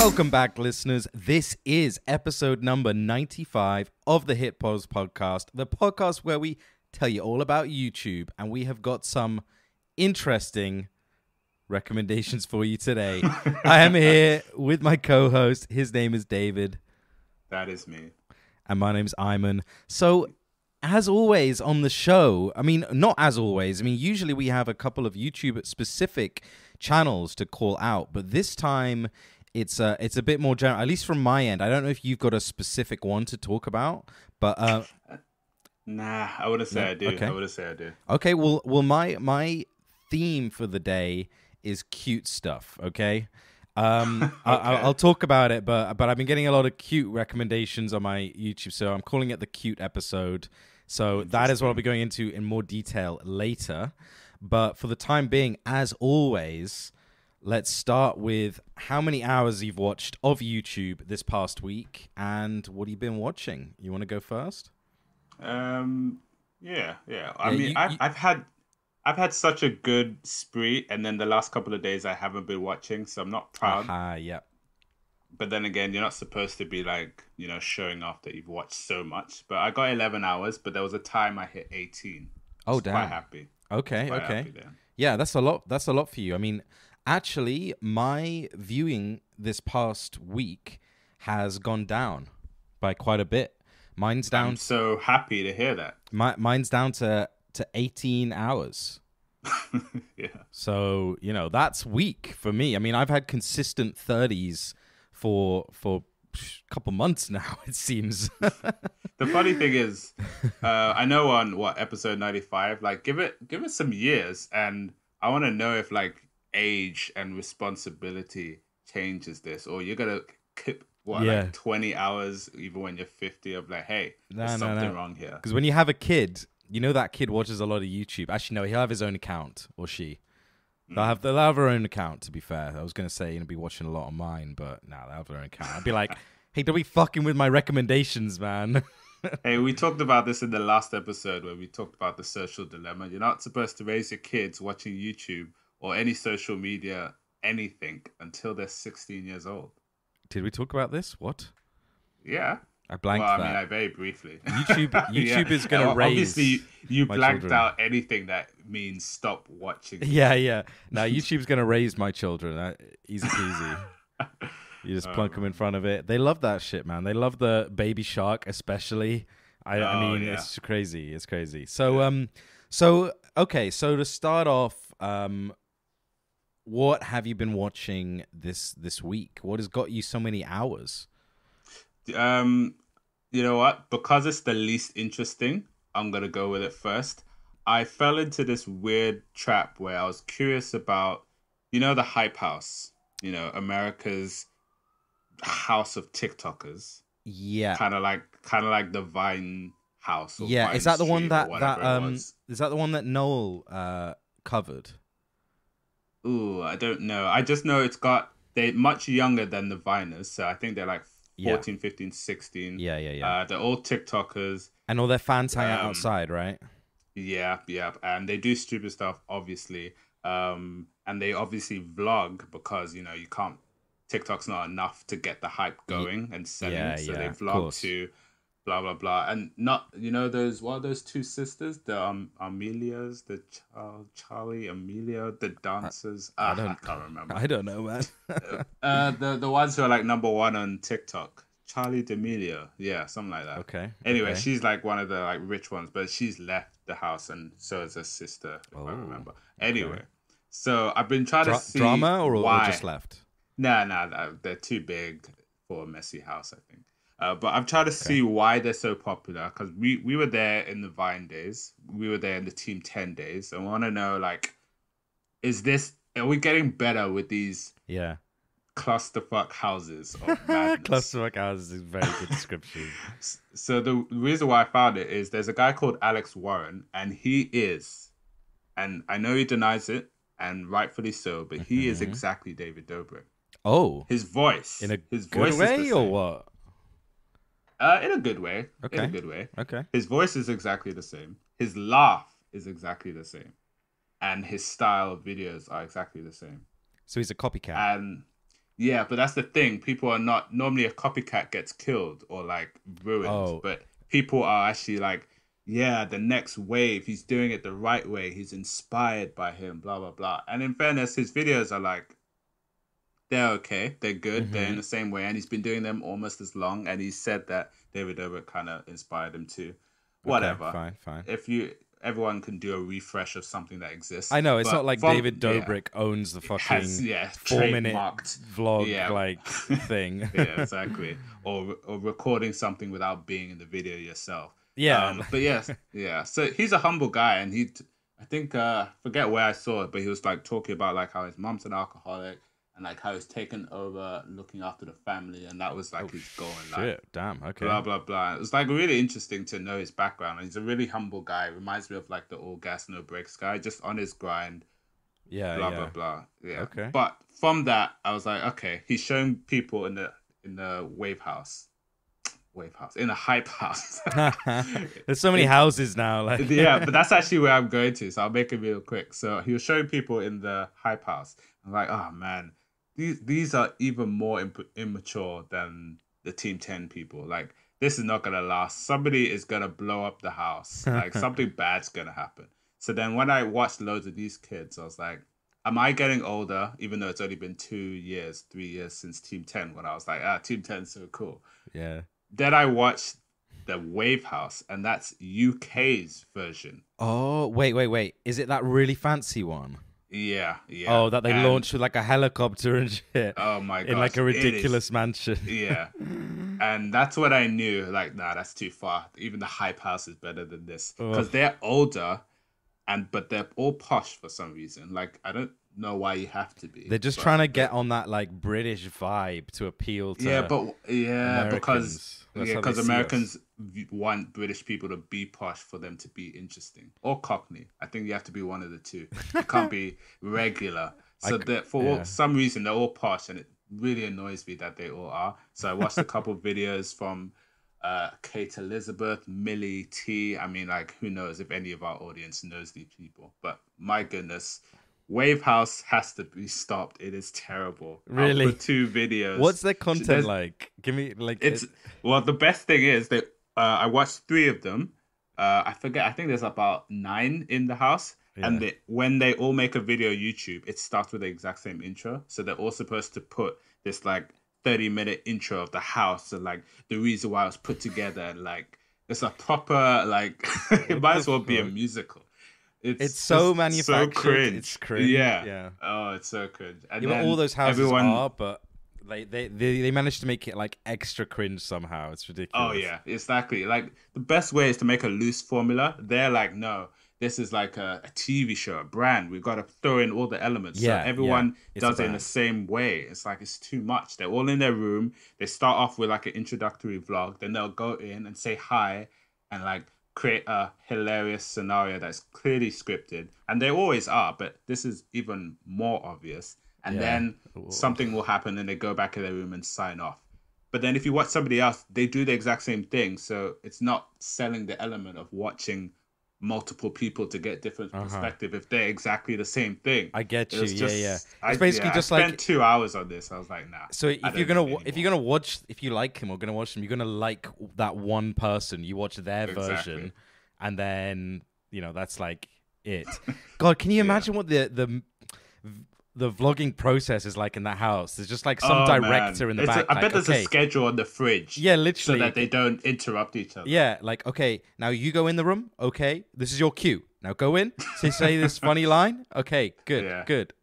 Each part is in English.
Welcome back, listeners. This is episode number 95 of the Hit Pause podcast, the podcast where we tell you all about YouTube, and we have got some interesting recommendations for you today. I am here with my co-host. His name is David. That is me. And my name's Ayman. So, as always on the show, not as always, usually we have a couple of YouTube-specific channels to call out, but this time it's a bit more general, at least from my end. I don't know if you've got a specific one to talk about, but nah, I wouldn't say I do. Okay. I wouldn't say I do. Okay, well, my theme for the day is cute stuff. Okay, okay. I'll talk about it, but I've been getting a lot of cute recommendations on my YouTube, so I'm calling it the cute episode. So that is what I'll be going into in more detail later. But for the time being, as always, let's start with how many hours you've watched of YouTube this past week, and what have you been watching? You want to go first? Yeah. I've had such a good spree, and then the last couple of days I haven't been watching, so I'm not proud. Yeah. But then again, you're not supposed to be showing off that you've watched so much. But I got 11 hours, but there was a time I hit 18. Oh, damn. Quite happy. Okay. Yeah, that's a lot. That's a lot for you. Actually, my viewing this past week has gone down by quite a bit. Mine's down. I'm so happy to hear that. Mine's down to 18 hours. Yeah. So, that's weak for me. I've had consistent 30s for a couple months now, it seems. The funny thing is, I know on episode 95, give it some years, and I want to know if age and responsibility changes this, or you're gonna keep 20 hours even when you're 50 of hey, there's something wrong here. Because when you have a kid, that kid watches a lot of YouTube. Actually, no, he'll have his own account, or she. They'll have her own account, to be fair. I was going to say, be watching a lot on mine, but no, they'll have their own account. I'd be like, hey, don't be fucking with my recommendations, man. Hey, we talked about this in the last episode where we talked about the social dilemma. You're not supposed to raise your kids watching YouTube or any social media, anything, until they're 16 years old. Did we talk about this? What? Yeah. I blanked that. I very briefly. YouTube is going to raise. Obviously, you blanked children out anything that means stop watching. Yeah. Now YouTube's going to raise my children. Easy peasy. You just plunk them in front of it. They love that shit, man. They love the Baby Shark, especially. It's crazy. It's crazy. So, okay. So to start off, what have you been watching this week? What has got you so many hours? You know what? Because it's the least interesting, I'm going to go with it first. I fell into this weird trap where I was curious about, the Hype House, America's house of TikTokers. Yeah. Kind of like the Vine house. Or yeah. Vine is that the one Street is that the one that Noel covered? Ooh, I don't know. I just know they're much younger than the Viners, so I think they're 14, 15, 16. Yeah. They're all TikTokers. And all their fans hang out outside, right? Yeah. And they do stupid stuff, obviously. And they obviously vlog because, you can't... TikTok's not enough to get the hype going and selling. So they vlog to blah, blah, blah. And not, those two sisters? The Amelias, the Charlie, Amelia, the dancers. I can't remember. I don't know, man. The ones who are number one on TikTok. Charlie D'Amelio. Yeah, something like that. Okay. Anyway, she's one of the rich ones, but she's left the house, and so is her sister, if I remember. Anyway, so I've been trying to see drama or just left? No, they're too big for a messy house, I think. But I'm trying to see why they're so popular, because we were there in the Vine days. We were there in the Team 10 days. I want to know, are we getting better with these clusterfuck houses of madness? Clusterfuck houses is a very good description. So the reason why I found it is there's a guy called Alex Warren, and he is, and I know he denies it, and rightfully so, but he is exactly David Dobrik. Oh. His voice. In a his good voice way or what? In a good way. Okay. In a good way. Okay. His voice is exactly the same. His laugh is exactly the same. And his style of videos are exactly the same. So he's a copycat. And Yeah, but that's the thing. People are not normally a copycat gets killed or like ruined, Oh, but people are actually like, yeah, the next wave. He's doing it the right way. He's inspired by him. Blah blah blah. And in fairness, his videos are like they're okay. They're good. They're in mm-hmm. the same way, and he's been doing them almost as long. And he said that David Dobrik kind of inspired him too. Okay, Whatever. fine. If you everyone can do a refresh of something that exists. I know it's but not like David Dobrik owns the fucking 4-minute vlog like thing. Yeah, exactly. Or recording something without being in the video yourself. Yeah. But yes, yeah. So he's a humble guy, and I think forget where I saw it, but he was like talking about like how his mom's an alcoholic and like how he's taken over looking after the family, and that was like his goal in life. Shit, damn, okay. Blah blah blah. It was like really interesting to know his background. He's a really humble guy. Reminds me of like the all gas no brakes guy, just on his grind. Yeah, blah blah blah. Yeah. Okay. But from that, I was like, okay, he's showing people in the wave house, in a hype house. There's so many houses now. Like yeah, but that's actually where I'm going to. So I'll make it real quick. So he was showing people in the hype house. I'm like, oh man, these are even more immature than the Team 10 people. Like, this is not gonna last. Somebody is gonna blow up the house. Like, something bad's gonna happen. So then when I watched loads of these kids, I was like, am I getting older? Even though it's only been 3 years since Team 10, when I was like, Team 10's so cool. Yeah. Then I watched the Wave House, and that's UK's version. Oh, wait. Is it that really fancy one? Yeah. Oh, that they launched with like a helicopter and shit. Oh my god. In like a ridiculous mansion. Yeah. And that's what I knew. Like, nah, that's too far. Even the hype house is better than this. Because they're older, but they're all posh for some reason. Like, I don't know why you have to be. They're just trying to get on that like British vibe to appeal to because Americans want British people to be posh for them to be interesting, or Cockney. I think you have to be one of the two. You can't be regular. So for some reason they're all posh, and it really annoys me that they all are. So I watched a couple of videos from Kate Elizabeth, Millie T. I mean, like, who knows if any of our audience knows these people? But my goodness. Wave House has to be stopped. It is terrible. Really? I'll put 2 videos. What's their content like? Give me like. Well, the best thing is that I watched 3 of them. I forget. I think there's about 9 in the house. Yeah. And when they all make a video on YouTube, it starts with the exact same intro. So they're all supposed to put this like 30-minute intro of the house and like the reason why it was put together. And like it's a proper like it might as well be a musical. It's so manufactured. So cringe. It's cringe. Yeah. Oh, it's so cringe. And then all those houses are, but like they managed to make it like extra cringe somehow. It's ridiculous. Oh yeah, exactly. Like the best way is to make a loose formula. They're like, no, this is like a TV show, a brand. We've got to throw in all the elements. Yeah, so everyone does it in the same way. It's like it's too much. They're all in their room. They start off with like an introductory vlog. Then they'll go in and say hi and like create a hilarious scenario that's clearly scripted, and they always are, but this is even more obvious. And then something will happen and they go back in their room and sign off. But then if you watch somebody else, they do the exact same thing, so it's not selling the element of watching multiple people to get different perspective if they're exactly the same thing. I get you. It's basically just like I spent 2 hours on this. I was like, nah. So if you're gonna watch, if you like him or gonna watch him, you're gonna like that one person. You watch their version, and then that's like it. God, can you imagine what the vlogging process is like in that house? There's just like some director in the back. I bet there's a schedule on the fridge. Yeah, literally. So that they don't interrupt each other. Yeah, like, okay, now you go in the room. Okay, this is your cue. Now go in. Say this funny line. Okay, good.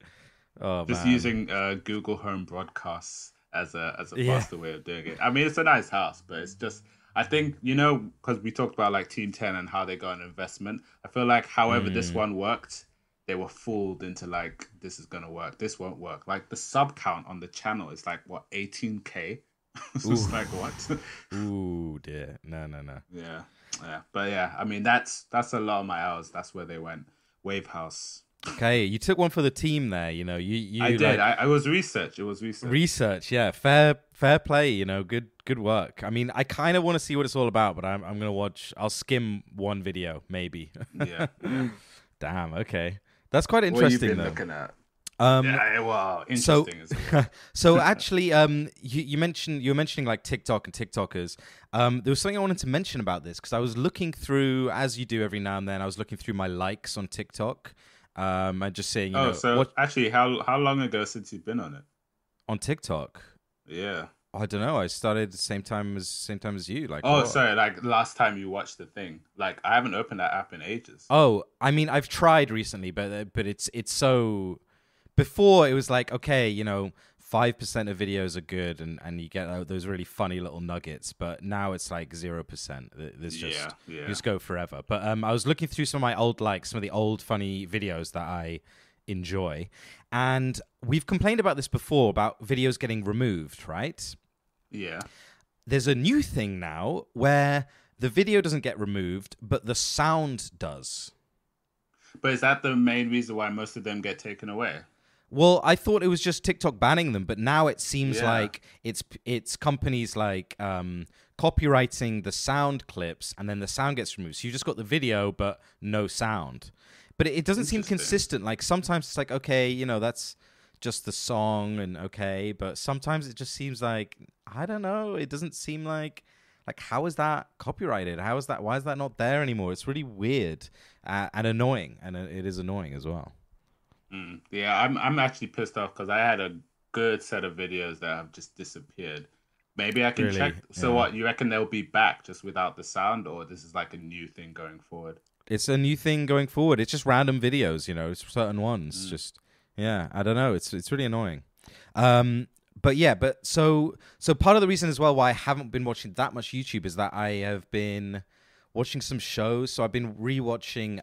Oh, just man. using Google Home broadcasts as a faster way of doing it. I mean, it's a nice house, but it's just... I think, because we talked about like Team 10 and how they got an investment. I feel like however this one worked, they were fooled into like, this is going to work. This won't work. Like the sub count on the channel is like, what, 18K? It's like, what? Ooh, dear. No. Yeah. But yeah, I mean, that's a lot of my hours. That's where they went. Wave House. Okay, you took one for the team there. You I did. I was research. It was research. Research, yeah. Fair play. Good work. I mean, I kind of want to see what it's all about, but I'm gonna watch. I'll skim one video, maybe. Yeah. Damn. Okay. That's quite interesting. What have you been looking at? Well, So, interesting. As well. so actually, you were mentioning like TikTok and TikTokers. There was something I wanted to mention about this because I was looking through, as you do every now and then, I was looking through my likes on TikTok, and just seeing, Actually, how long ago since you've been on it? On TikTok. Yeah. I don't know. I started the same time as you. Like, Oh, what? sorry. Like last time you watched the thing. Like I haven't opened that app in ages. Oh, I mean, I've tried recently, but it's so. Before it was like, okay, 5% of videos are good, and you get those really funny little nuggets. But now it's like 0%. There's just you just go forever. But I was looking through some of my old likes, some of the old funny videos that I enjoy, and we've complained about this before about videos getting removed, right? Yeah. There's a new thing now where the video doesn't get removed, but the sound does. But is that the main reason why most of them get taken away? Well, I thought it was just TikTok banning them, but now it seems like it's companies like copywriting the sound clips, and then the sound gets removed. So you just got the video, but no sound. But it doesn't seem consistent. Like sometimes it's like, okay, that's just the song, and okay, but sometimes it just seems like, I don't know. It doesn't seem like how is that copyrighted? How is that? Why is that not there anymore? It's really weird and annoying, and it is annoying as well. Yeah, I'm actually pissed off because I had a good set of videos that have just disappeared. Maybe I can check. So what, you reckon they'll be back just without the sound, or this is like a new thing going forward? It's a new thing going forward. It's just random videos, certain ones. Just I don't know. It's really annoying. But so part of the reason as well why I haven't been watching that much YouTube is that I have been watching some shows. So I've been rewatching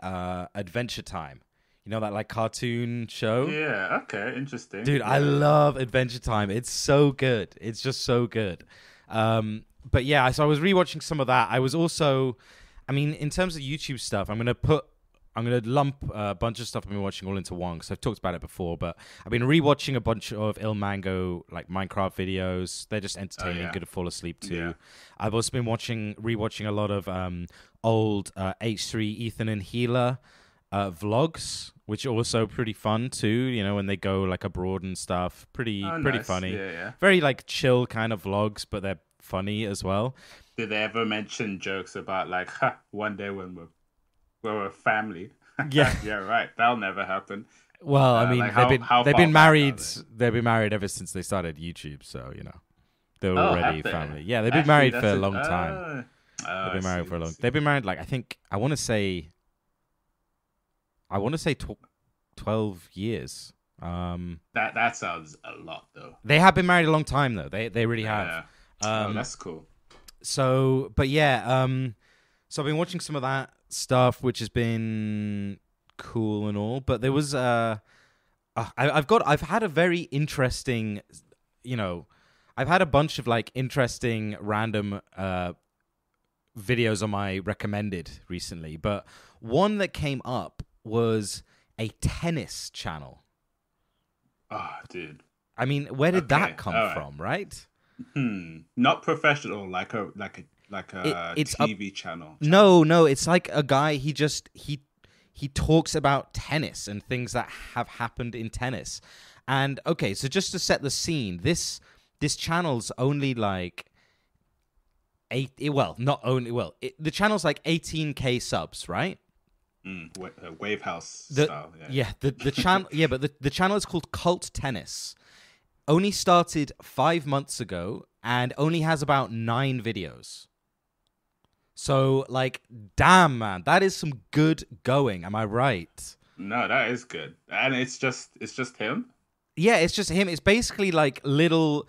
Adventure Time. That like cartoon show? Yeah, okay, interesting. Dude, I love Adventure Time. It's so good. It's just so good. But yeah, so I was rewatching some of that. I was also, in terms of YouTube stuff, I'm gonna lump a bunch of stuff I've been watching all into one because I've talked about it before. But I've been rewatching a bunch of Il Mango like Minecraft videos. They're just entertaining, good to fall asleep to. Yeah. I've also been rewatching a lot of old H3 Ethan and Healer vlogs, which are also pretty fun too, when they go like abroad and stuff. Pretty funny. Yeah. Very like chill kind of vlogs, but they're funny as well. Did they ever mention jokes about like, one day when we're a family? Yeah. Yeah, right. That'll never happen. Well, they've been married. They've been married ever since they started YouTube, so they're already family. Yeah, they've been married for a long time. They've been married for a long. They've been married like I want to say 12 years. That sounds a lot though. They have been married a long time though. They really have. That's cool. So I've been watching some of that stuff, which has been cool and all. But there was I've had a very interesting, I've had a bunch of like interesting random videos on my recommended recently, but one that came up was a tennis channel. Oh, dude. Where did that come from, right? Not professional, like a TV channel. No, it's like a guy. He talks about tennis and things that have happened in tennis. And okay, so just to set the scene, this channel's only like the channel's like 18K subs, right? Wave House style. Yeah, the channel. Yeah, but the channel is called Cult Tennis. Only started 5 months ago and only has about 9 videos. So, like, damn, man, that is some good going. Am I right? No, that is good. And it's just him? Yeah, it's just him. It's basically like little,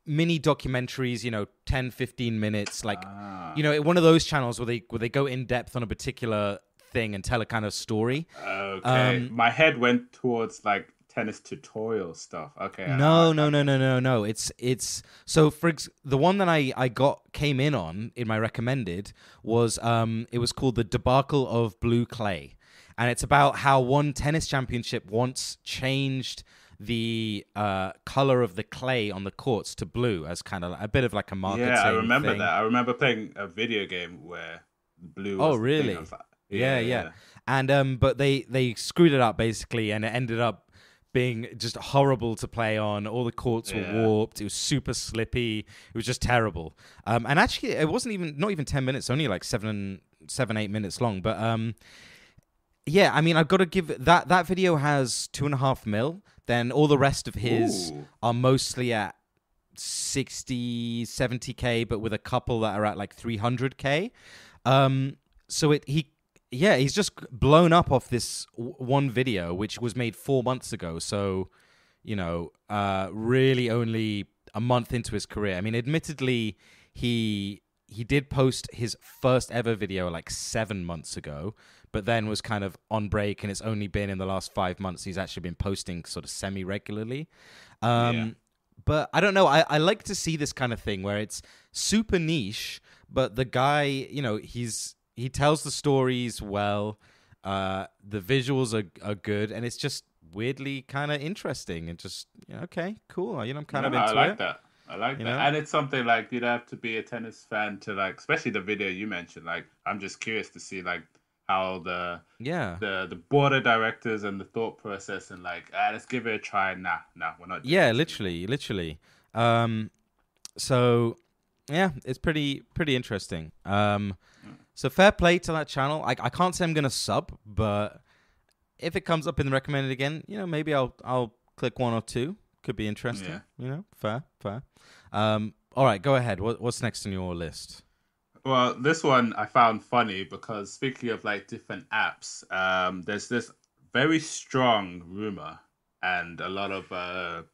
mini documentaries, 10, 15 minutes. Like, one of those channels where they go in depth on a particular thing and tell a kind of story. Okay. My head went towards like tennis tutorial stuff. Okay. No. It's so the one that I came in on in my recommended was it was called The Debacle of Blue Clay, and it's about how one tennis championship once changed the color of the clay on the courts to blue as kind of a bit of like a marketing. Yeah, I remember thing. that. I remember playing a video game where blue was Oh, really? the thing. Yeah. And but they screwed it up basically, and it ended up being just horrible to play on. All the courts were warped. It was super slippy. It was just terrible. And actually, it wasn't not even 10 minutes, only like 7-8 minutes long. But yeah, I mean, I've got to give that video has 2.5 mil. Then all the rest of his are mostly at 60, 70K, but with a couple that are at like 300K. So he's just blown up off this one video, which was made 4 months ago. So, really only a month into his career. I mean, admittedly, he did post his first ever video like 7 months ago, but then was kind of on break, and it's only been in the last 5 months he's actually been posting sort of semi-regularly. But I don't know. I like to see this kind of thing where it's super niche, but the guy, he tells the stories well. The visuals are good, and it's just weirdly kind of interesting and just okay, cool. I'm kind of into it. I like that. And it's something like you'd have to be a tennis fan to like, especially the video you mentioned. Like, I'm just curious to see like how the board of directors and the thought process and like let's give it a try. Nah, we're not. Yeah, literally. So yeah, it's pretty interesting. So fair play to that channel. I can't say I'm gonna sub, but if it comes up in the recommended again, maybe I'll click one or two. Could be interesting. Yeah. Fair. All right, go ahead. What's next on your list? Well, this one I found funny because speaking of like different apps, there's this very strong rumor and a lot of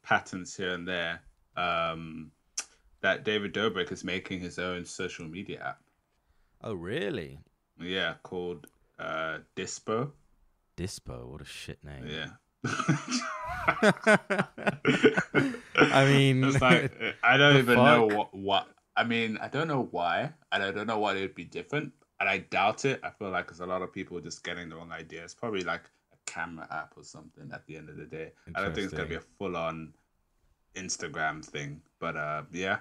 patents here and there that David Dobrik is making his own social media app. Oh, really? Yeah, called Dyspo. Dyspo, what a shit name. Yeah. I mean, it's like I don't even know what. I mean, I don't know why, and I don't know why it would be different, and I doubt it. I feel like there's a lot of people just getting the wrong idea. It's probably like a camera app or something at the end of the day. I don't think it's going to be a full-on Instagram thing, but yeah.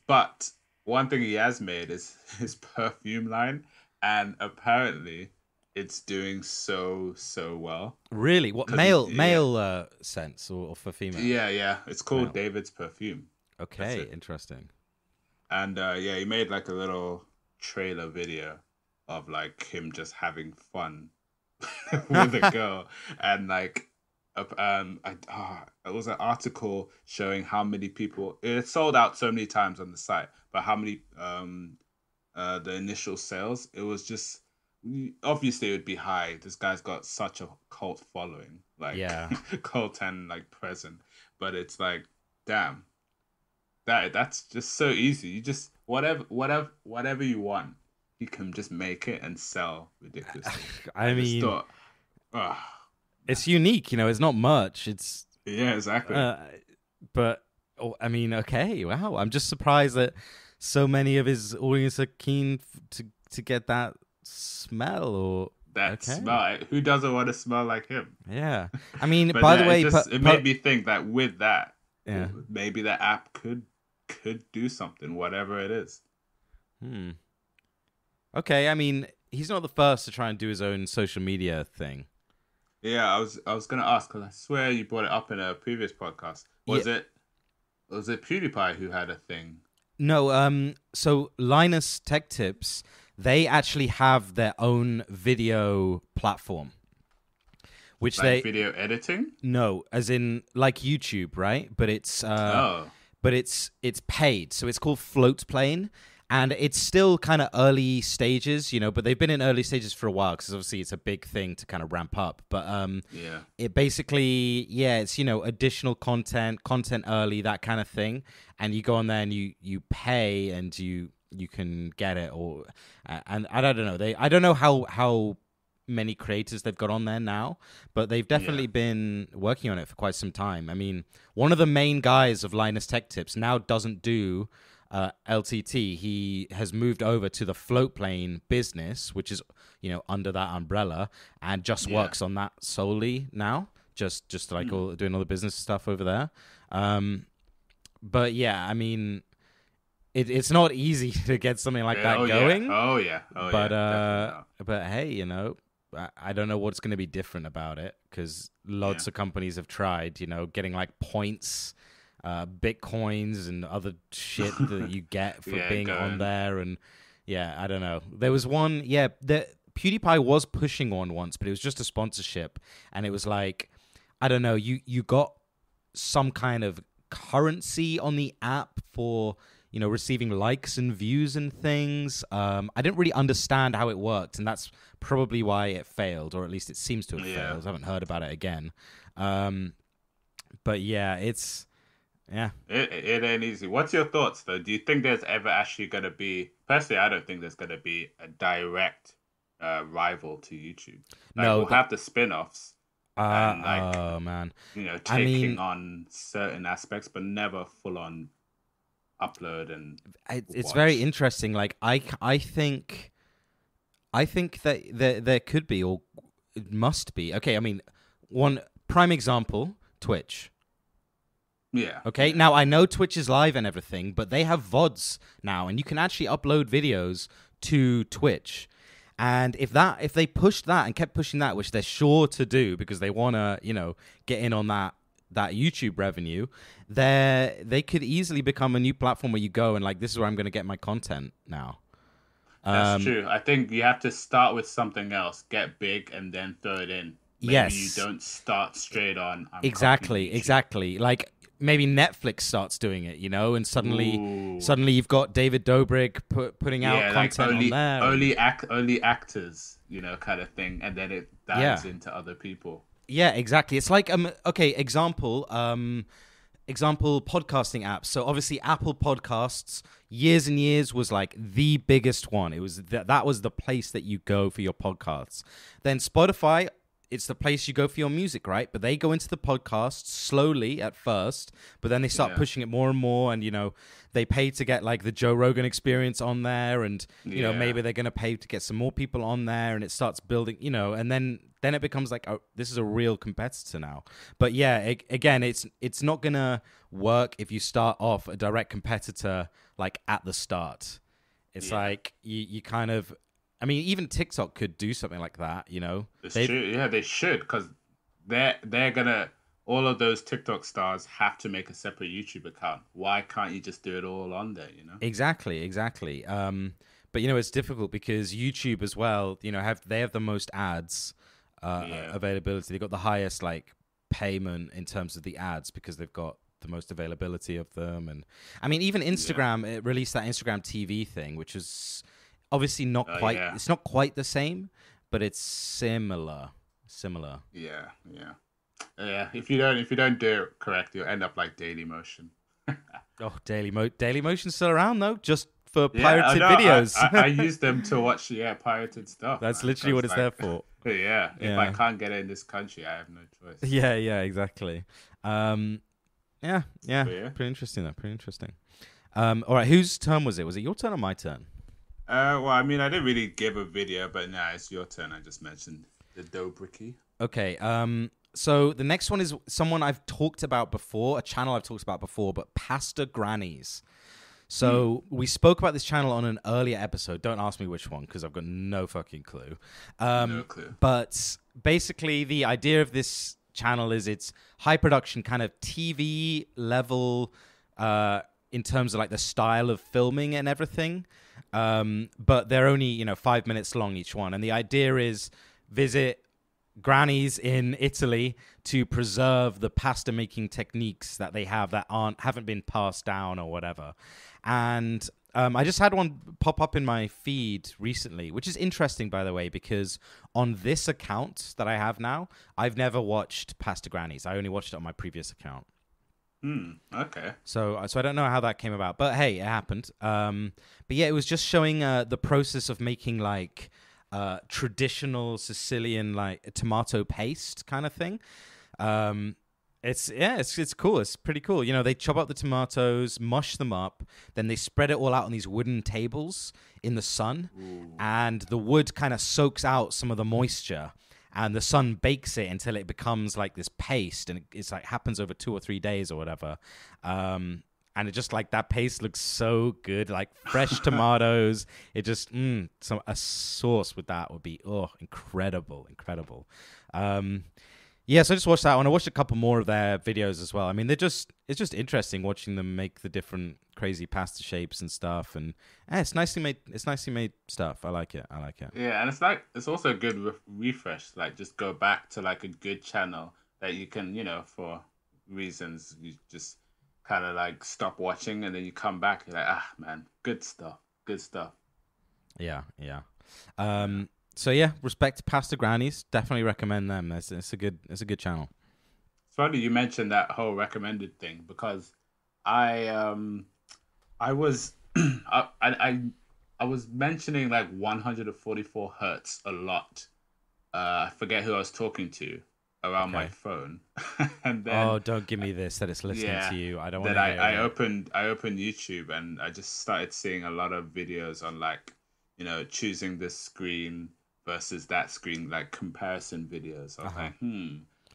But one thing he has made is his perfume line, and apparently it's doing so well. Really? What, male scents or for female? Yeah. It's called David's Perfume. Okay, interesting. And he made like a little trailer video of like him just having fun with a girl, and like it was an article showing how many people it sold out so many times on the site, but how many the initial sales, it was just obviously it would be high. This guy's got such a cult following, like cult and like present, but it's like damn. That's just so easy. You just whatever you want, you can just make it and sell ridiculously. I mean, it's unique, It's not much. It's exactly. But I mean, okay, wow. I'm just surprised that so many of his audience are keen to get that smell or smell. Who doesn't want to smell like him? Yeah. I mean, by the way, it made me think that with that, maybe the app could do something, whatever it is. Okay, I mean, he's not the first to try and do his own social media thing. Yeah, I was gonna ask because I swear you brought it up in a previous podcast. Was it PewDiePie who had a thing? No, so Linus Tech Tips, they actually have their own video platform. Which like video editing? No, as in like YouTube, right? But it's but it's paid, so it's called Floatplane, and it's still kind of early stages, but they've been in early stages for a while because obviously it's a big thing to kind of ramp up. But it basically, it's additional content early, that kind of thing, and you go on there and you pay and you can get it, and I don't know, I don't know how many creators they've got on there now, but they've definitely been working on it for quite some time. I mean, one of the main guys of Linus Tech Tips now doesn't do LTT. He has moved over to the Floatplane business, which is under that umbrella, and just works on that solely now, just like doing all the business stuff over there. But yeah, I mean, it's not easy to get something like that going. Yeah. Oh yeah. But hey, I don't know what's going to be different about it, because lots of companies have tried, you know, getting like points, Bitcoins and other shit that you get for being on there. And I don't know. There was one, PewDiePie was pushing on once, but it was just a sponsorship. And it was like, I don't know, you got some kind of currency on the app for, you know, receiving likes and views and things. I didn't really understand how it worked, and that's probably why it failed, or at least it seems to have failed. I haven't heard about it again. But yeah, it's... Yeah. It ain't easy. What's your thoughts, though? Do you think there's ever actually going to be... Personally, I don't think there's going to be a direct rival to YouTube. Like, we'll have the spin-offs. And oh, man. You know, taking on certain aspects, but never full-on upload and it's very interesting. Like, I think that there could be, or it must be. Okay, I mean, one prime example, Twitch. Yeah. Okay. Now I know Twitch is live and everything, but they have VODs now, and you can actually upload videos to Twitch. And if they pushed that and kept pushing that, which they're sure to do because they want to, you know, get in on that YouTube revenue, they could easily become a new platform where you go and like, this is where I'm going to get my content now. That's true. I think you have to start with something else, get big, and then throw it in. Maybe you don't start straight on. Exactly. Like, maybe Netflix starts doing it, you know, and suddenly you've got David Dobrik putting out content on there. Only actors, you know, kind of thing, and then it dives into other people. Yeah, exactly. It's like example podcasting apps. So obviously Apple Podcasts years and years was like the biggest one. It was that was the place that you go for your podcasts. Then Spotify, it's the place you go for your music, right? But they go into the podcasts slowly at first, but then they start pushing it more and more. And, you know, they pay to get like the Joe Rogan Experience on there. And, you know, maybe they're going to pay to get some more people on there, and it starts building, you know, and then it becomes like, oh, this is a real competitor now. But yeah, again, it's not going to work if you start off a direct competitor like at the start. It's like you kind of... I mean, even TikTok could do something like that, you know? It's true. Yeah, they should, because they're gonna... All of those TikTok stars have to make a separate YouTube account. Why can't you just do it all on there, you know? Exactly. But, you know, it's difficult because YouTube as well, you know, they have the most ads availability. They've got the highest, like, payment in terms of the ads because they've got the most availability of them. And, I mean, even Instagram, it released that Instagram TV thing, which is... Obviously not quite. It's not quite the same, but it's similar. Yeah. If you don't do it correct, you'll end up like Dailymotion. Dailymotion's still around though, just for pirated videos. I use them to watch pirated stuff. That's literally what it's there for. Yeah. If I can't get it in this country, I have no choice. Yeah, exactly. Pretty interesting though. All right, whose turn was it? Was it your turn or my turn? Well, I mean, I didn't really give a video, but now it's your turn. I just mentioned the Dobricky. Okay. So the next one is someone I've talked about before, a channel I've talked about before, but Pasta Grannies. So we spoke about this channel on an earlier episode. Don't ask me which one because I've got no fucking clue. No clue. But basically, the idea of this channel is it's high production, kind of TV level in terms of like the style of filming and everything. But they're only, you know, 5 minutes long each one. And the idea is visit grannies in Italy to preserve the pasta making techniques that they have that haven't been passed down or whatever. And I just had one pop up in my feed recently, which is interesting, by the way, because on this account that I have now, I've never watched Pasta Grannies. I only watched it on my previous account. Okay. So I don't know how that came about, but hey, it happened. But yeah, it was just showing the process of making like traditional Sicilian like tomato paste kind of thing. It's cool. It's pretty cool. You know, they chop up the tomatoes, mush them up, then they spread it all out on these wooden tables in the sun, and the wood kind of soaks out some of the moisture. And the sun bakes it until it becomes like this paste, and it's like happens over 2 or 3 days or whatever. And and it just like that paste looks so good, like fresh tomatoes. It just a sauce with that would be incredible. Yeah, so I just watched that one. I watched a couple more of their videos as well. I mean, it's just interesting watching them make the different crazy pasta shapes and stuff. And it's nicely made. It's nicely made stuff. I like it. Yeah, and it's also a good refresh. Like, just go back to like a good channel that you can, for reasons you just kind of like stop watching, and then you come back. You're like, man, good stuff. Yeah. So yeah, respect to Pasta Grannies. Definitely recommend them. It's a good channel. It's funny you mentioned that whole recommended thing, because I was I was mentioning like 144 hertz a lot. I forget who I was talking to around my phone, and then don't give me this that it's listening to you. I don't want to. Then I opened YouTube, and I just started seeing a lot of videos on like choosing this screen versus that screen, like comparison videos. I was like,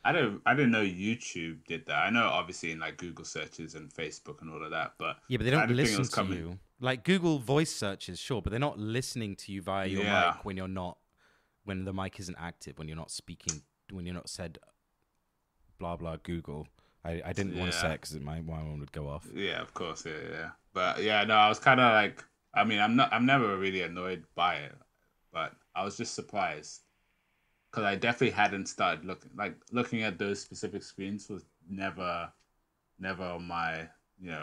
I didn't know YouTube did that. I know obviously in like Google searches and Facebook and all of that, but yeah, but they don't listen to you. Like Google voice searches, sure, but they're not listening to you via your mic when the mic isn't active, when you're not speaking, when you're not said blah blah Google. I didn't want to say it because my one would go off. Yeah, of course, yeah. But yeah, no, I was kind of like, I mean, I'm never really annoyed by it, but I was just surprised because I definitely hadn't started looking at those specific screens was never on my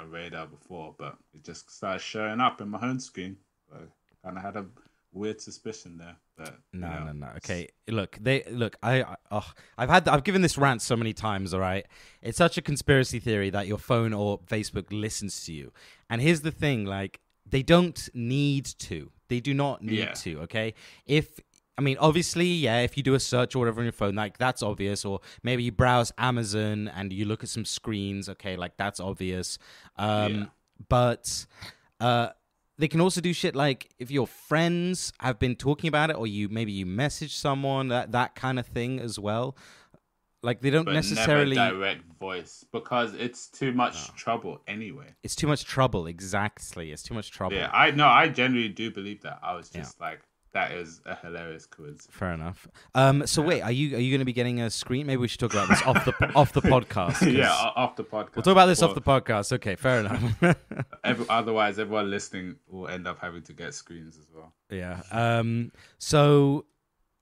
radar before, but it just started showing up in my home screen. So I kind of had a weird suspicion there. But no. Okay, I've given this rant so many times. All right, it's such a conspiracy theory that your phone or Facebook listens to you. And here's the thing, like, they don't need to. They do not need to, okay? Obviously, if you do a search or whatever on your phone, like, that's obvious. Or maybe you browse Amazon and you look at some screens, okay? Like, that's obvious. But they can also do shit like if your friends have been talking about it, or maybe you message someone, that kind of thing as well. Like, they don't necessarily never direct voice, because it's too much trouble anyway. It's too much trouble, exactly. It's too much trouble. Yeah, I genuinely do believe that. I was just like, that is a hilarious coincidence. Fair enough. So wait, are you going to be getting a screen? Maybe we should talk about this off the podcast. Yeah, off the podcast. We'll talk about this off the podcast. Okay, fair enough. Otherwise, everyone listening will end up having to get screens as well. Yeah. So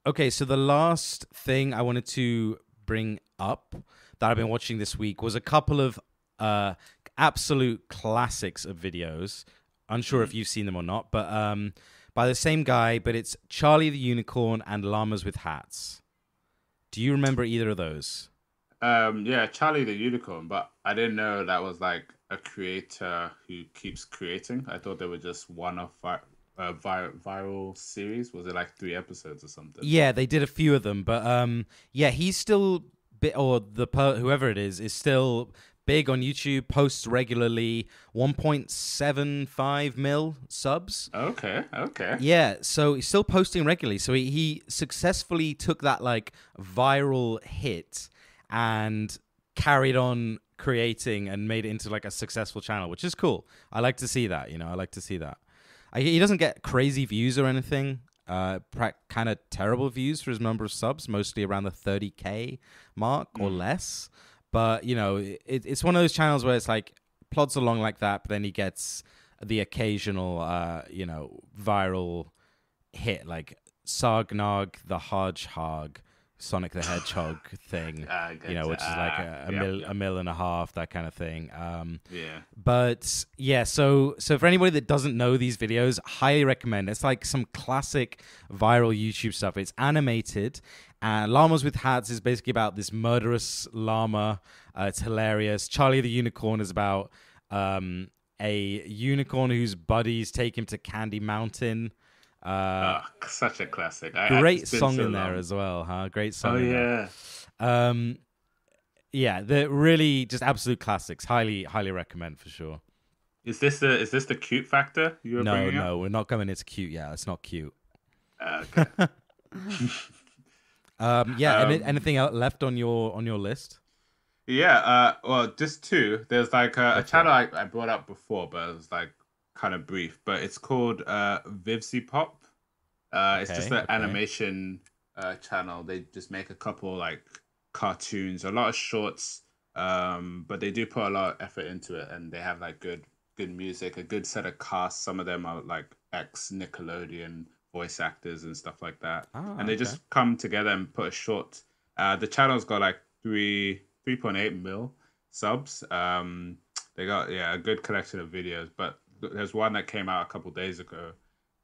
the last thing I wanted to bring up that I've been watching this week was a couple of absolute classics of videos. Unsure if you've seen them or not, but by the same guy, but it's Charlie the Unicorn and Llamas with Hats. Do you remember either of those? Yeah, Charlie the Unicorn, but I didn't know that was like a creator who keeps creating. I thought they were just one-off viral series. Was it like 3 episodes or something? Yeah, they did a few of them, but he's still whoever it is still big on YouTube, posts regularly, 1.75 mil subs. Okay. Yeah, so he's still posting regularly. So he successfully took that like viral hit and carried on creating and made it into like a successful channel, which is cool. I like to see that, I like to see that. He doesn't get crazy views or anything. Kind of terrible views for his number of subs, mostly around the 30K mark or less. But, it's one of those channels where it's like plods along like that, but then he gets the occasional, viral hit, like Sargnog the Hodgehog, Sonic the Hedgehog thing, which is like a mil and a half, that kind of thing. But yeah, so for anybody that doesn't know these videos, highly recommend. It's like some classic viral YouTube stuff. It's animated. Llamas with Hats is basically about this murderous llama. It's hilarious. Charlie the Unicorn is about a unicorn whose buddies take him to Candy Mountain. Such a classic. Great song in there as well, huh? Great song. Yeah, they're really just absolute classics. Highly recommend for sure. Is this the cute factor you were bringing up? No, we're not going into cute. Yeah, it's not cute. Okay. Anything else left on your list? Yeah, well, just two. There's like a Okay. channel I brought up before, but it was like kind of brief. But it's called vivsipop. It's just Okay. an Okay. animation channel. They just make a couple like cartoons, a lot of shorts, but they do put a lot of effort into it, and they have like good music, a good set of casts. Some of them are like ex Nickelodeon voice actors and stuff like that, and Ah, they okay. just come together and put a short. The channel's got like 3.8 mil subs. They got a good collection of videos, but there's one that came out a couple days ago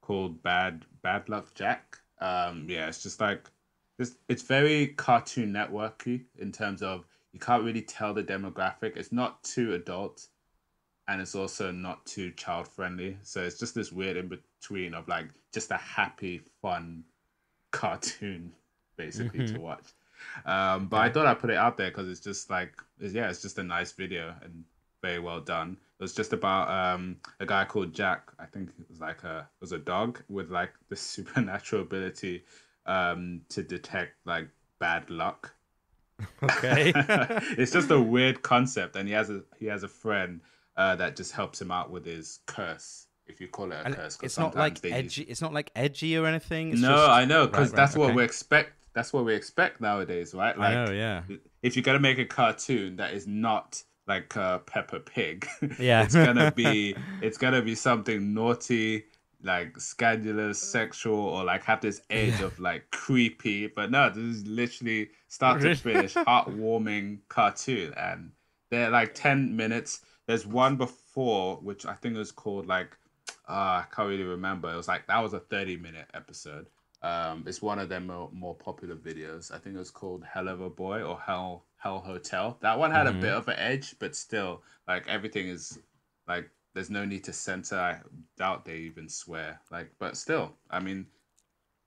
called Bad Luck Jack. Yeah, it's just like it's very Cartoon Networky in terms of you can't really tell the demographic. It's not too adult, and it's also not too child friendly. So it's just this weird in between of like just a happy, fun cartoon basically to Hmm. watch. But I Okay. thought I'd put it out there because it's just like, it's just a nice video and very well done. It was just about a guy called Jack. I think it was like it was a dog with like the supernatural ability to detect like bad luck. Okay. It's just a weird concept, and he has a friend that just helps him out with his curse, if you call it a And curse, because it's not sometimes like they use. edgy. It's not like edgy or anything. It's No, just I know, because right. that's what Okay. we expect. That's what we expect nowadays, right? I know. Like, Yeah. if you're gonna make a cartoon that is not like Peppa Pig, it's gonna Yeah. be it's gonna be something naughty, like scandalous, sexual, or like have this edge Yeah. of like creepy. But no, this is literally start to Really? finish heartwarming cartoon, and they're like 10 minutes. There's one before which I think was called like I can't really remember. It was like that was a 30-minute episode. It's one of their more popular videos. I think it was called Hell of a Boy or Hell Hotel. That one had a bit Hmm. of an edge, but still, like everything is like there's no need to censor. I doubt they even swear. Like, but still, I mean,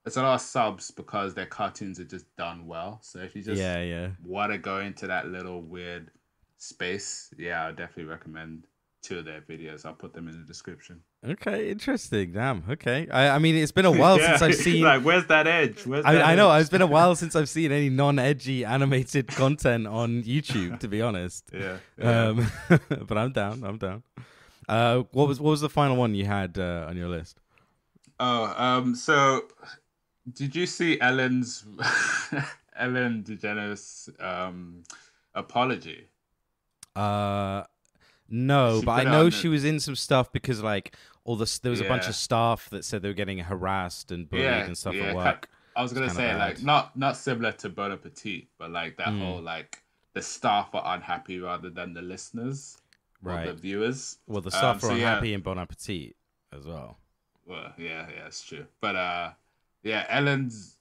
it's a lot of subs because their cartoons are just done well. So if you just Yeah. Yeah. want to go into that little weird space, yeah, I definitely recommend two of their videos. I'll put them in the description. Okay. Interesting. Damn. Okay. I mean, it's been a while since Yeah, I've seen. like where's that edge? Where's that I know edge? it's been a while since I've seen any non-edgy animated content on YouTube. To be honest. Yeah, yeah. Um, but I'm down. I'm down. What was the final one you had on your list? Oh, so did you see Ellen's Ellen DeGeneres apology? Uh, no, She but I put it know on she the was in some stuff because like there was a bunch of yeah, staff that said they were getting harassed and bullied yeah, and stuff at yeah. work. I was It's gonna kind of say bad. like not similar to Bon Appetit, but like that Mm, whole like the staff are unhappy rather than the listeners or the right. viewers. Well, the staff are So yeah, unhappy in Bon Appetit as well. well, yeah, it's true. But yeah, Ellen's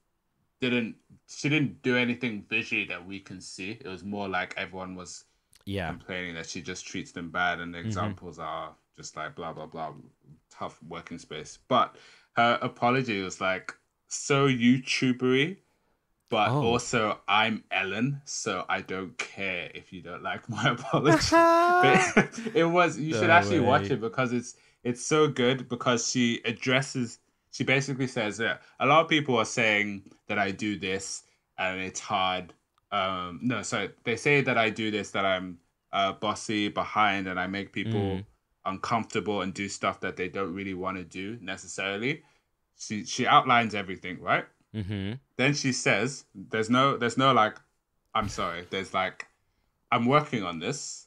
didn't she didn't do anything visually that we can see. It was more like everyone was Yeah. complaining that she just treats them bad, and the Hmm. examples are just like blah blah blah, tough working space. But her apology was like so YouTubery, but Oh. also I'm Ellen, so I don't care if you don't like my apology. But it was you should No actually watch way. it because it's so good because she basically says that a lot of people are saying that I do this and it's hard. No, so they say that I do this, that I'm bossy behind and I make Mm. people uncomfortable and do stuff that they don't really want to do necessarily. She outlines everything, right? Hmm. Then she says, there's no like, I'm sorry. There's like, I'm working on this.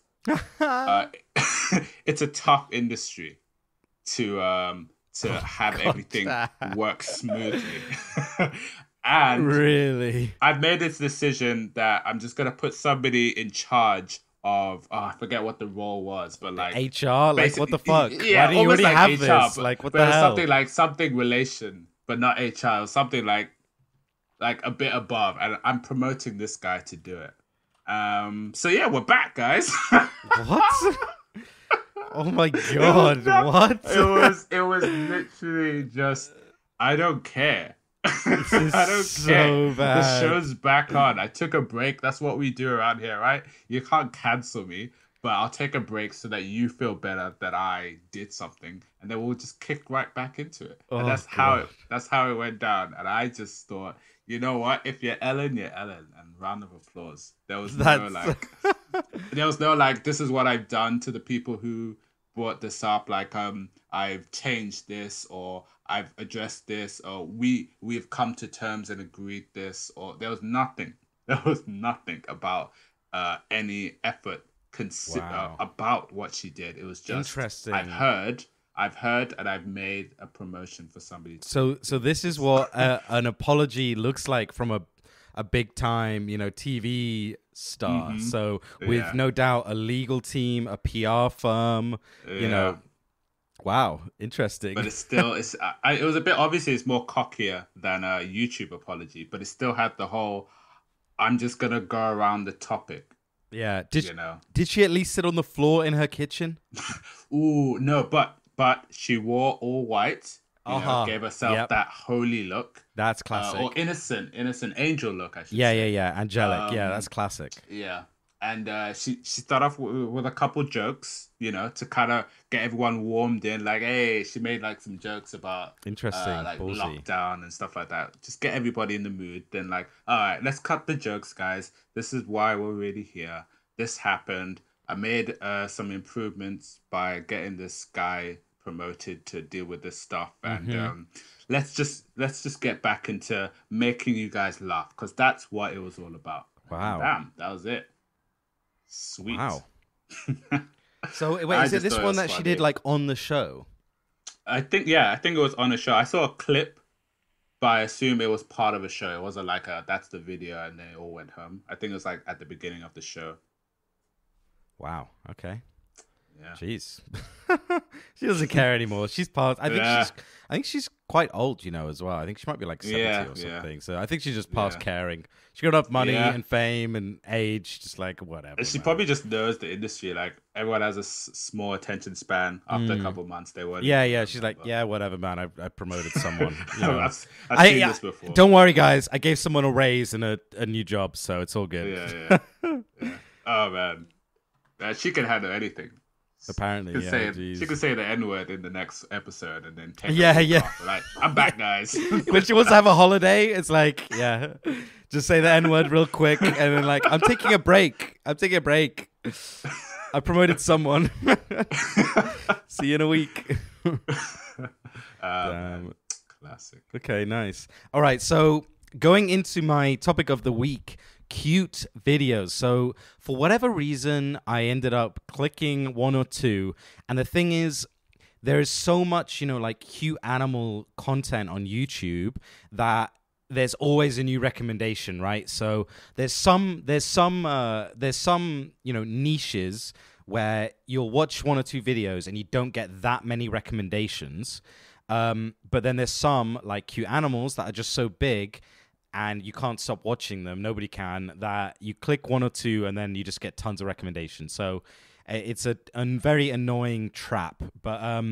Uh, it's a tough industry to Oh have God. everything work smoothly. And Really? I've made this decision that I'm just gonna put somebody in charge of I forget what the role was, but like HR? Like, what basically the fuck? Why yeah, don't you almost already like have HR, this? but Like, what but the it was something hell? like something relation, but not HR, something like a bit above, and I'm promoting this guy to do it. So yeah, we're back, guys. What? Oh my It was God. not, What? it was literally just I don't care. This is I don't care. so The bad. show's back on. I took a break. That's what we do around here, right? You can't cancel me, but I'll take a break so that you feel better that I did something, and then we'll just kick right back into it. And Oh God. that's how it went down. And I just thought, you know what? If you're Ellen, you're Ellen. And round of applause. There was no That's like. there was no like, this is what I've done to the people who brought this up. Like, I've changed this, or I've addressed this, or we've come to terms and agreed this, or there was nothing. There was nothing about any effort about what she did. It was just interesting. I've heard, and I've made a promotion for somebody. So this is what an apology looks like from a big time, TV star. Mm-hmm. So with no doubt a legal team, a PR firm, Wow, interesting. But it was a bit, obviously it's more cockier than a YouTube apology, but it still had the whole, I'm just going to go around the topic. Yeah. Did she at least sit on the floor in her kitchen? Ooh, no, but she wore all white. Gave herself that holy look. That's classic. Or innocent angel look, I should say. Yeah. Angelic. That's classic. Yeah. And she started off with a couple jokes, to kind of get everyone warmed in. Like, hey, she made like some jokes about like ballsy lockdown and stuff like that. Just get everybody in the mood. Then like, all right, let's cut the jokes, guys. This is why we're really here. This happened. I made some improvements by getting this guy promoted to deal with this stuff, and let's just get back into making you guys laugh, because that's what it was all about. Wow. Damn, that was it. Sweet. Wow. So wait, is it this one that she did like on the show? I think it was on a show. I saw a clip, but I assume it was part of a show. It wasn't like that's the video and then it all went home. I think it was like at the beginning of the show. Wow. Okay. Yeah. Jeez. She doesn't care anymore. She's past. I think she's quite old, as well. I think she might be like 70 or something. Yeah. So I think she's just past caring. She got enough money and fame and age, just like whatever. She probably just knows the industry. Like everyone has a small attention span. After a couple of months, they won't. Yeah. She's like, whatever, man. I promoted someone. I've seen this before. Don't worry, guys. I gave someone a raise and a new job, so it's all good. Yeah. Oh man, she can handle anything. Apparently, she could say the N-word in the next episode and then take off. Like, I'm back, guys. When she wants to have a holiday, it's like, just say the N-word real quick, and then like, I'm taking a break. I promoted someone. See you in a week. Classic. Okay, nice. All right, so going into my topic of the week, cute videos. So for whatever reason, I ended up clicking one or two. And the thing is, there is so much, like cute animal content on YouTube that there's always a new recommendation, right? So there's some niches where you'll watch one or two videos and you don't get that many recommendations. But then there's some like cute animals that are just so big and you can't stop watching them. Nobody can. That you click one or two and then you just get tons of recommendations. So it's a very annoying trap. But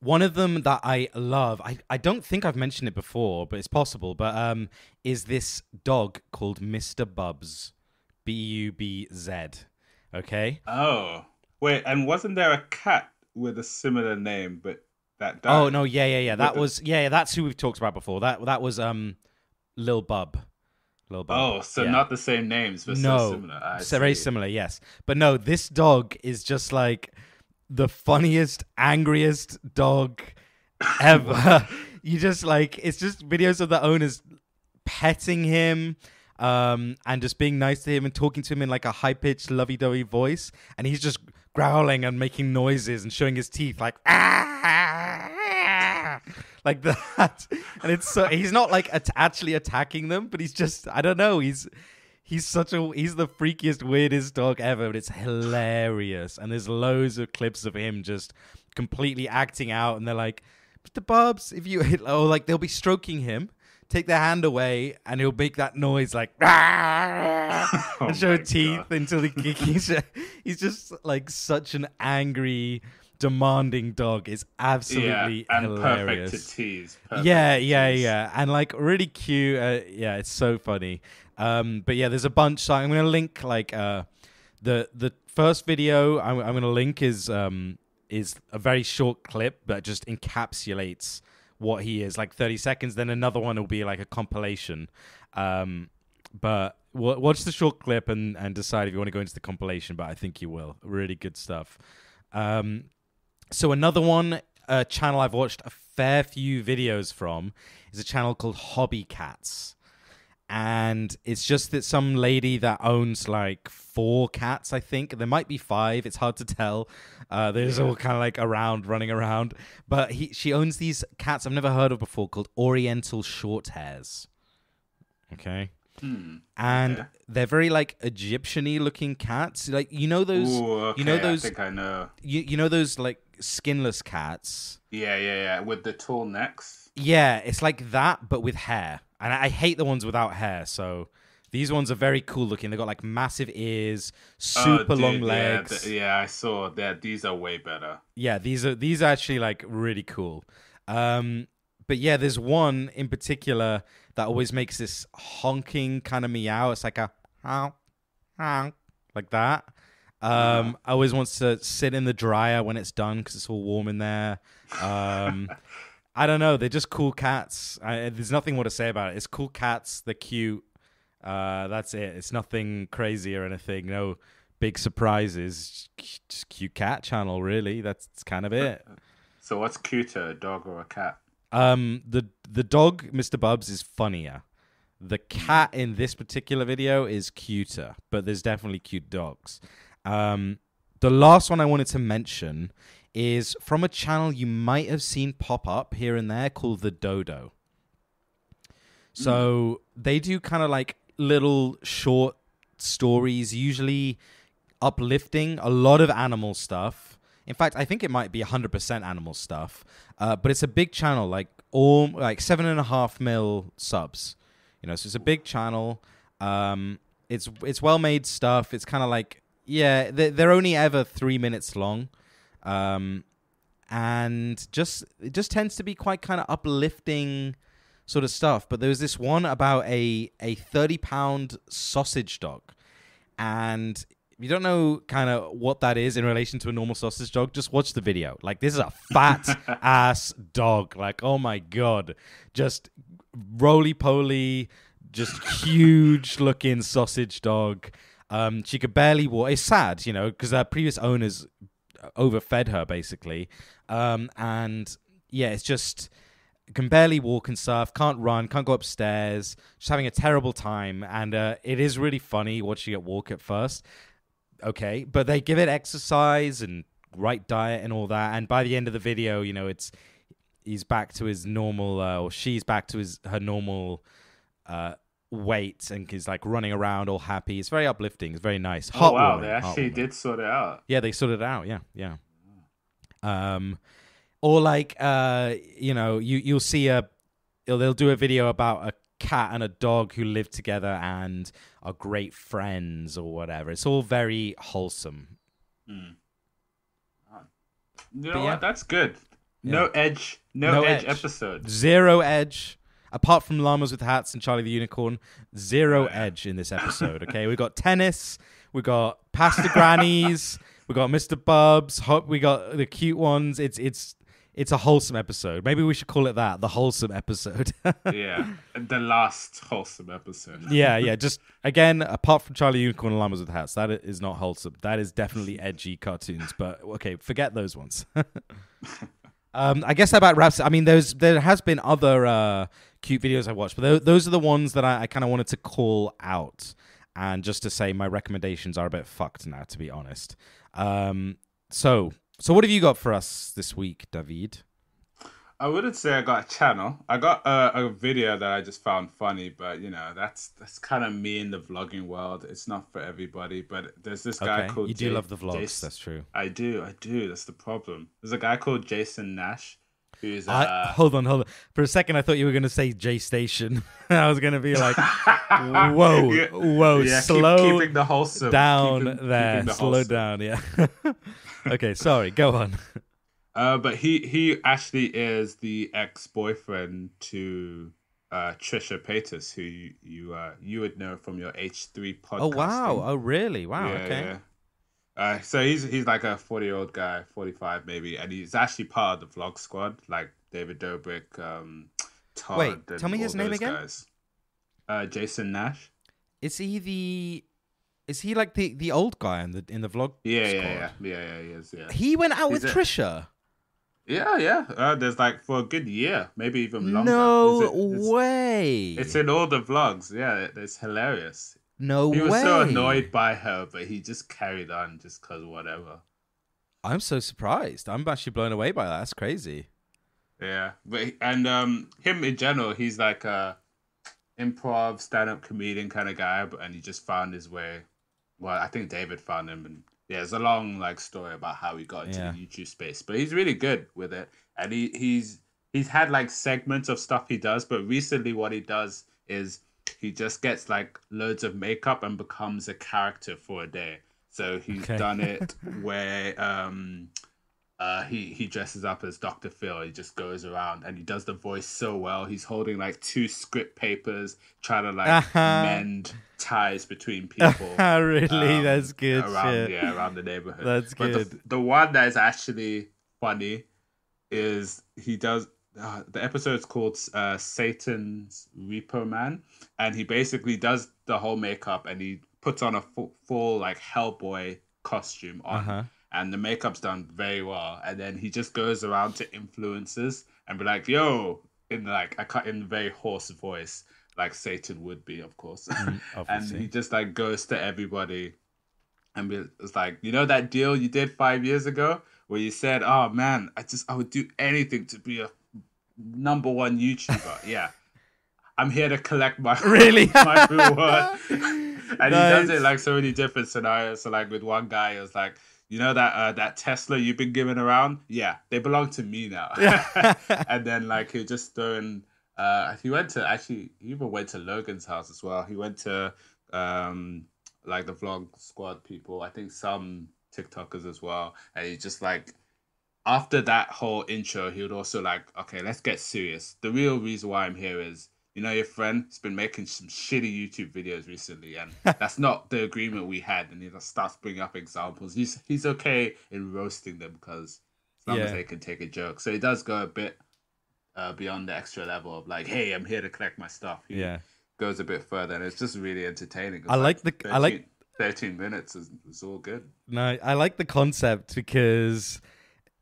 one of them that I love, I don't think I've mentioned it before, but it's possible, but is this dog called Mr Bubz. Bubz. Okay? Oh. Wait, and wasn't there a cat with a similar name, but that died? Oh, no, yeah. That's who we've talked about before. That was Lil Bub. Oh, so not the same names, but so similar. Very similar, yes. But no, this dog is just like the funniest, angriest dog ever. You just like, it's just videos of the owners petting him and just being nice to him and talking to him in like a high-pitched, lovey-dovey voice. And he's just growling and making noises and showing his teeth like, like that. And it's so, he's not like actually attacking them, but he's just, I don't know, he's the freakiest, weirdest dog ever, but it's hilarious. And there's loads of clips of him just completely acting out, and they're like, Mr. Bubz, if you, or like they'll be stroking him, take their hand away, and he'll make that noise like, and show teeth until he's just like such an angry, demanding dog. Is absolutely and hilarious. Perfect to tease. Yeah, and like really cute. It's so funny. But yeah, there's a bunch. So I'm gonna link like the first video I'm gonna link is a very short clip that just encapsulates what he is, like 30 seconds. Then another one will be like a compilation. But Watch the short clip and decide if you want to go into the compilation, but I think you will. Really good stuff. So another one, channel I've watched a fair few videos from is a channel called Hobby Cats. And it's just that some lady that owns like 4 cats, I think. There might be 5. It's hard to tell. There's all kind of like running around. But she owns these cats I've never heard of before called Oriental Shorthairs. Okay. And they're very like Egyptian-y looking cats. Like, you know those... Ooh, okay, you know those, I think I know. You know those like skinless cats? Yeah. With the tall necks? Yeah, it's like that, but with hair. And I hate the ones without hair, so these ones are very cool looking. They've got like massive ears, super long legs. Yeah, I saw that. These are way better. Yeah, these are actually like really cool. But yeah, there's one in particular that always makes this honking kind of meow. It's like a like that. Always wants to sit in the dryer when it's done because it's all warm in there. I don't know. They're just cool cats. There's nothing more to say about it. It's cool cats. They're cute. That's it. It's nothing crazy or anything. No big surprises. Just cute cat channel, really. That's kind of it. So what's cuter, a dog or a cat? The dog, Mr Bubz, is funnier. The cat in this particular video is cuter, but there's definitely cute dogs. The last one I wanted to mention is from a channel you might have seen pop up here and there called the Dodo. So they do kind of like little short stories, usually uplifting, a lot of animal stuff. In fact, I think it might be 100% animal stuff, but it's a big channel, like 7.5 mil subs. You know, so it's a big channel. It's well-made stuff. It's kind of like, yeah, they're only ever 3 minutes long. And it just tends to be quite kind of uplifting sort of stuff. But there was this one about a 30-pound sausage dog. And if you don't know kind of what that is in relation to a normal sausage dog, just watch the video. Like, this is a fat ass dog. Like, oh my God. Just roly-poly, just huge looking sausage dog. She could barely walk. It's sad, you know, because her previous owners overfed her basically, and yeah, it's just can barely walk and stuff, can't run, can't go upstairs, just having a terrible time. And it is really funny watching it walk at first, okay, but they give it exercise and right diet and all that, and by the end of the video, you know, he's back to his normal, or she's back to her normal weight, and he's like running around all happy. It's very uplifting. It's very nice. Oh wow, they actually did sort it out. Yeah, they sorted it out. Yeah. Or like you know, you'll see they'll do a video about a cat and a dog who live together and are great friends or whatever. It's all very wholesome. You know what? That's good. No edge episode. Zero edge. Apart from Llamas with Hats and Charlie the Unicorn, zero edge in this episode, okay? We got tennis, we got Pasta Grannies, we got Mr Bubz, we got the cute ones. It's a wholesome episode. Maybe we should call it that, the wholesome episode. Yeah, the last wholesome episode. Yeah. Just, again, apart from Charlie the Unicorn and Llamas with Hats, that is not wholesome. That is definitely edgy cartoons, but okay, forget those ones. I guess that about wraps it. I mean, there has been other cute videos I watched, but those are the ones that I kind of wanted to call out, and just to say my recommendations are a bit fucked now, to be honest. So what have you got for us this week, David? I wouldn't say I got a channel. I got a video that I just found funny, but you know, that's kind of me in the vlogging world. It's not for everybody, but there's this guy called You do love the vlogs, that's true. I do. That's the problem. There's a guy called Jason Nash who's hold on. For a second I thought you were going to say J Station. I was going to be like, whoa, yeah, slow keeping the wholesome down there. Slow down, yeah. Okay, sorry, go on. But he actually is the ex-boyfriend to Trisha Paytas, who you would know from your H3 podcast. Oh wow! Oh really? Wow. Yeah, okay. Yeah. So he's like a 40-year-old guy, 45 maybe, and he's actually part of the vlog squad, like David Dobrik, Todd. Wait, tell me his name again. Jason Nash. Is he like the old guy in the vlog Yeah, squad? he is. Yeah, He went out with Trisha. Yeah. There's like for a good year, maybe even longer. No way. It's in all the vlogs. Yeah, it's hilarious. No way. He was so annoyed by her, but he just carried on just because whatever. I'm so surprised. I'm actually blown away by that. That's crazy. Yeah, and him in general, he's like a improv stand-up comedian kind of guy, and he just found his way. Well, I think David found him, and yeah, there's a long like story about how he got into the YouTube space. But he's really good with it, and he's had like segments of stuff he does. But recently, what he does is he just gets like loads of makeup and becomes a character for a day. So he's done it where he dresses up as Dr. Phil. He just goes around and he does the voice so well. He's holding like 2 script papers, trying to like mend ties between people. Really? That's good around, shit. Around the neighborhood. That's good. But the one that is actually funny is he does... the episode's called Satan's Repo Man, and he basically does the whole makeup and he puts on a full like Hellboy costume on, and the makeup's done very well. And then he just goes around to influencers and be like, "Yo," in like in a very hoarse voice, like Satan would be, of course. And he just like goes to everybody and it's like, "You know that deal you did 5 years ago where you said, oh man, I would do anything to be a #1 YouTuber. Yeah, I'm here to collect my my reward." And he does it like so many different scenarios. So like with one guy, it was like, "You know that Tesla you've been giving around? Yeah, they belong to me now." And then like he just throwing. He even went to Logan's house as well. He went to like the vlog squad people. I think some TikTokers as well. And he just like, after that whole intro, he would also like, "Okay, let's get serious. The real reason why I'm here is, you know, your friend has been making some shitty YouTube videos recently, and that's not the agreement we had." And he just starts bringing up examples. He's okay in roasting them because as long as they can take a joke. So he does go a bit beyond the extra level of like, "Hey, I'm here to collect my stuff." He goes a bit further, and it's just really entertaining. I like 13 minutes is all good. No, I like the concept because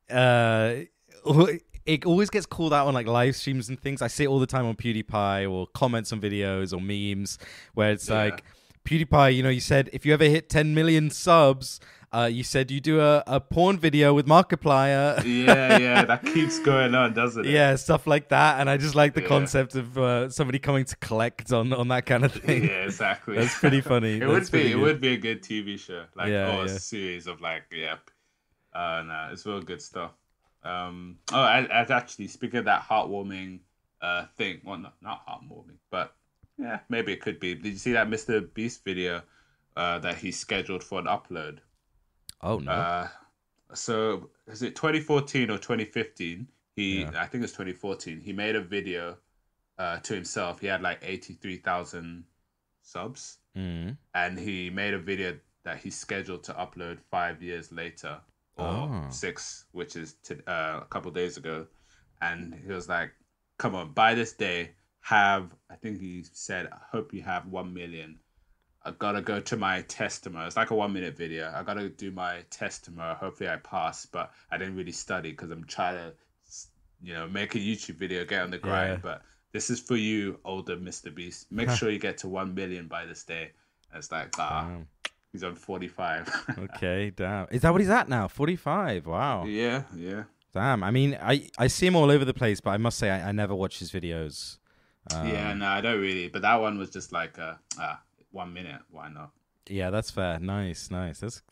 it always gets called out on like live streams and things. I see it all the time on PewDiePie or comments on videos or memes where it's like, PewDiePie, you know, you said if you ever hit 10 million subs, you said you do a porn video with Markiplier. Yeah, that keeps going on, doesn't it? Yeah, stuff like that. And I just like the concept of somebody coming to collect on that kind of thing. Yeah, exactly. That's pretty funny. It would be a good TV show, like a series of like, it's real good stuff. I actually, speaking of that heartwarming thing, well, not heartwarming, but yeah, maybe it could be. Did you see that Mr Beast video that he scheduled for an upload? Oh no. So is it 2014 or 2015? I think it's 2014. He made a video to himself. He had like 83,000 subs, and he made a video that he scheduled to upload 5 years later. Or 6, which is a couple days ago. And he was like, "Come on, by this day, I think he said, I hope you have 1 million. I gotta go to my test tomorrow." It's like a 1-minute video. "I gotta do my test tomorrow. Hopefully I pass, but I didn't really study because I'm trying to, you know, make a YouTube video, get on the grind. But this is for you, older Mr. Beast. Make sure you get to 1 million by this day." And it's like, he's on 45. Okay, damn. Is that what he's at now? 45. Wow. Yeah. Damn. I mean, I see him all over the place, but I must say I never watch his videos. No, I don't really. But that one was just like 1 minute. Why not? Yeah, that's fair. Nice.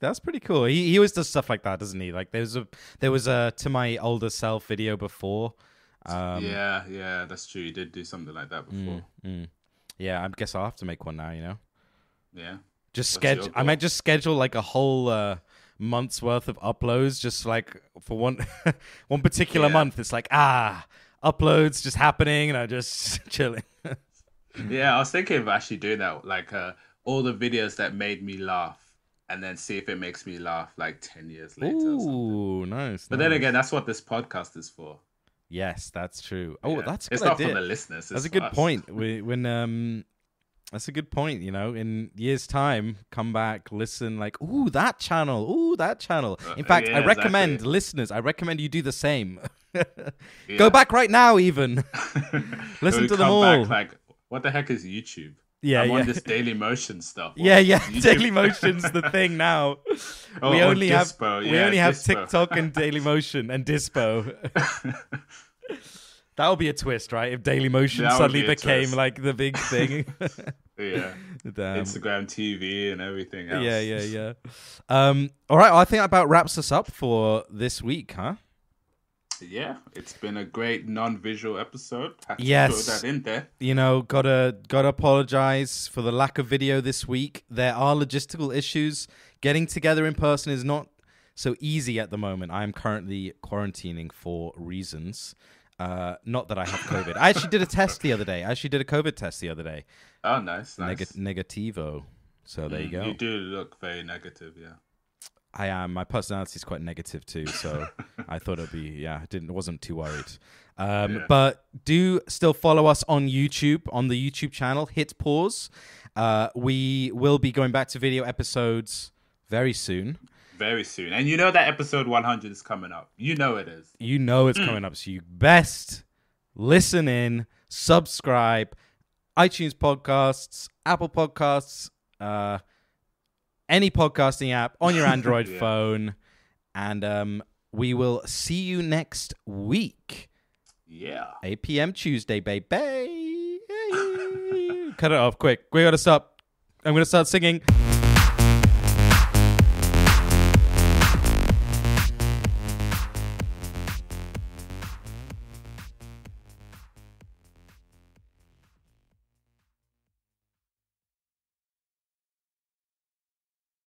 That's pretty cool. He always does stuff like that, doesn't he? Like there was a To My Older Self video before. Yeah, that's true. He did do something like that before. Yeah, I guess I'll have to make one now. You know. Yeah. I might just schedule like a whole month's worth of uploads, just like for one particular month. It's like uploads just happening, and I'm just chilling. Yeah, I was thinking of actually doing that, like all the videos that made me laugh, and then see if it makes me laugh like 10 years later. Ooh, nice. But then again, that's what this podcast is for. Yes, that's true. Oh, that's a good It's not idea. for the listeners. That's a good point. When That's a good point. In years' time, come back, listen, like, ooh, that channel. In fact, I recommend listeners. I recommend you do the same. Go back right now, even listen to them all. Back, like, what the heck is YouTube? I'm on this Daily Motion stuff. Daily Motion's the thing now. We only have Dyspo. TikTok and Daily Motion and Dyspo. That would be a twist, right? If Daily Motion suddenly became like the big thing. Instagram TV and everything else. Yeah. All right, well, I think that about wraps us up for this week, huh? Yeah, it's been a great non-visual episode. Had to yes, throw that in there. Gotta apologize for the lack of video this week. There are logistical issues. Getting together in person is not so easy at the moment. I am currently quarantining for reasons. Not that I have COVID. I actually did a test the other day. I actually did a COVID test the other day. Oh, nice. Negativo. So there you go. You do look very negative, yeah. I am. My personality is quite negative too, so I thought it'd be wasn't too worried. But do still follow us on YouTube, on the YouTube channel. Hit pause. We will be going back to video episodes very soon. Very soon. And you know that episode 100 is coming up. You know it is. You know it's coming up, so you best listen in, subscribe, iTunes podcasts, Apple Podcasts, any podcasting app on your Android phone. And we will see you next week. Yeah. 8 p.m. Tuesday, baby. Cut it off quick. We got to stop. I'm going to start singing.